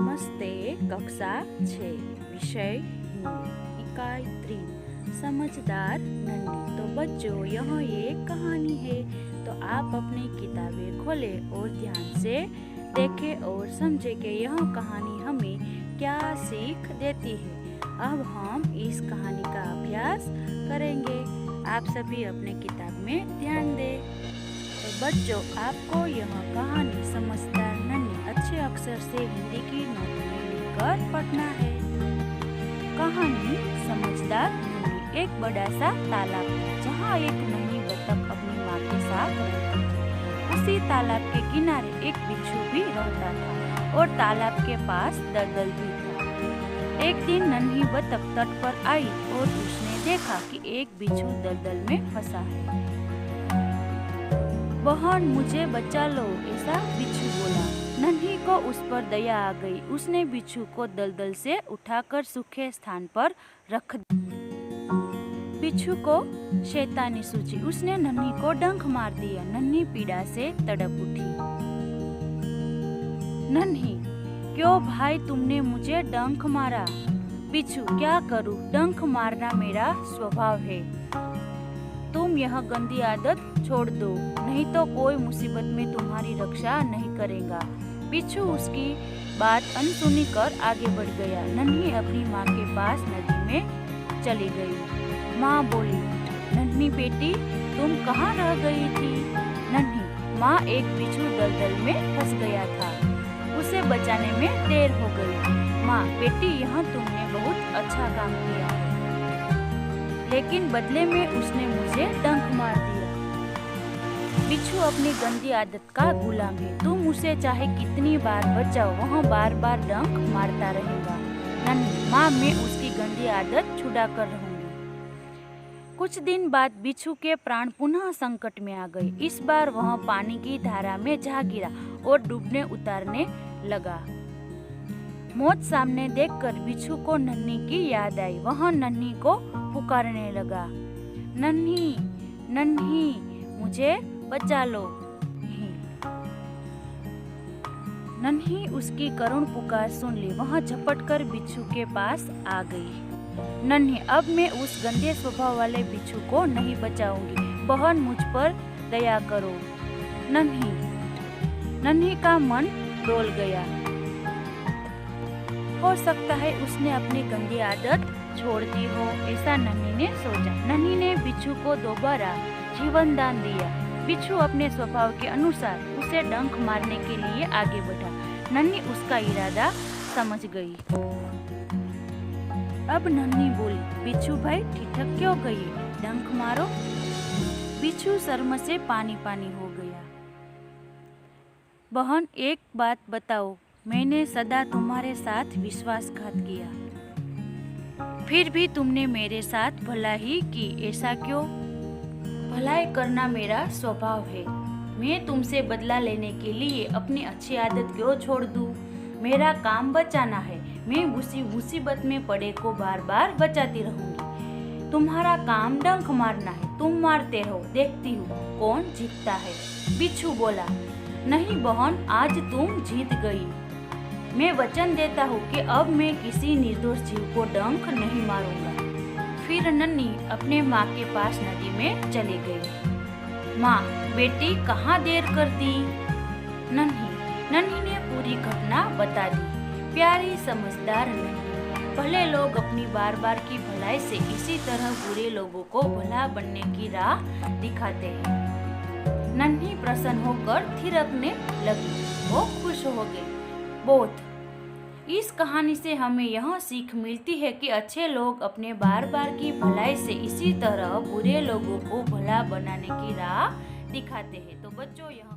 नमस्ते। कक्षा 6 विषय हिंदी इकाई 3 समझदार नन्ही। तो बच्चों यह एक कहानी है, तो आप अपनी किताबें खोलें और ध्यान से देखें और समझें कि यह कहानी हमें क्या सीख देती है। अब हम इस कहानी का अभ्यास करेंगे। आप सभी अपने किताब में ध्यान दें। तो बच्चों आपको यह कहानी समझदार नन्ही अच्छे अक्षर से हिंदी की नोट में लिखकर पढ़ना है। कहानी समझदार नन्ही। एक बड़ा सा तालाब था जहाँ एक नन्ही बतख अपनी माँ के साथ रहती थी। उसी तालाब के किनारे एक बिच्छू भी रहता था और तालाब के पास दलदल भी था। एक दिन नन्ही बतख तट पर आई और उसने देखा कि एक बिच्छू दलदल में फंसा है। बहन मुझे बचा लो, ऐसा बिच्छू बोला। नन्ही को उस पर दया आ गई। उसने बिच्छू को दलदल से उठाकर सूखे स्थान पर रख दिया। बिच्छू को शैतानी सूझी। उसने नन्ही को डंक मार दिया। नन्ही पीड़ा से तड़प उठी। नन्ही, क्यों भाई तुमने मुझे डंक मारा? बिच्छू, क्या करूं, डंक मारना मेरा स्वभाव है। तुम यह गंदी आदत छोड़ दो, नहीं तो कोई मुसीबत में तुम्हारी रक्षा नहीं करेगा। बिच्छू उसकी बात अनसुनी कर आगे बढ़ गया। नन्ही अपनी माँ के पास नदी में चली गई। माँ बोली, नन्ही बेटी तुम कहाँ रह गई थी? नन्ही, माँ एक बिच्छू दलदल में फंस गया था, उसे बचाने में देर हो गई। माँ, बेटी यहाँ तुमने बहुत अच्छा काम किया है, लेकिन बदले में उसने मुझे डंक मार दिया। बिच्छू अपनी गंदी आदत का गुलाम है। तुम उसे चाहे कितनी बार बचाओ, वह बार बार डंक मारता रहेगा। नन्ही, माँ मैं उसकी गंदी आदत छुड़ा कर रहूंगी। कुछ दिन बाद बिच्छू के प्राण पुनः संकट में आ गए। इस बार वह पानी की धारा में जा गिरा और डूबने उतारने लगा। मौत सामने देखकर बिच्छू को नन्ही की याद आई। वह नन्ही को पुकारने लगा, नन्ही नन्ही मुझे बचा लो। नन्ही उसकी करुण पुकार सुन ली। वह झपट कर बिच्छू के पास आ गई। नन्ही, अब मैं उस गंदे स्वभाव वाले बिच्छू को नहीं बचाऊंगी। बहन मुझ पर दया करो। नन्ही का मन डोल गया। हो सकता है उसने अपनी गंदी आदत छोड़ दी हो, ऐसा नन्ही ने सोचा। नन्ही ने बिच्छू को दोबारा जीवन दान दिया। बिच्छू अपने स्वभाव के अनुसार उसे डंक मारने के लिए आगे बढ़ा। नन्ही उसका इरादा समझ गई। अब नन्ही बोली, बिच्छू भाई ठिठक क्यों गई, डंक मारो। बिच्छू शर्म से पानी पानी हो गया। बहन एक बात बताओ, मैंने सदा तुम्हारे साथ विश्वासघात किया, फिर भी तुमने मेरे साथ भला ही की, ऐसा क्यों? भलाई करना मेरा स्वभाव है। मैं तुमसे बदला लेने के लिए अपनी अच्छी आदत क्यों छोड़ दूं? मेरा काम बचाना है। मैं उसी मुसीबत में पड़े को बार बार बचाती रहूंगी। तुम्हारा काम डंक मारना है। तुम मारते रहो, देखती हूँ कौन जीतता है। बिच्छू बोला, नहीं बहन, आज तुम जीत गई। मैं वचन देता हूँ कि अब मैं किसी निर्दोष जीव को डंक नहीं मारूंगा। फिर नन्ही अपने माँ के पास नदी में चली गई। माँ, बेटी कहाँ देर करती? नन्ही ने पूरी घटना बता दी। प्यारी समझदार नन्ही, भले लोग अपनी बार बार की भलाई से इसी तरह बुरे लोगों को भला बनने की राह दिखाते हैं। नन्ही प्रसन्न होकर थिरकने लगी। वो खुश हो गई बहुत। इस कहानी से हमें यह सीख मिलती है कि अच्छे लोग अपने बार बार की भलाई से इसी तरह बुरे लोगों को भला बनाने की राह दिखाते हैं। तो बच्चों यह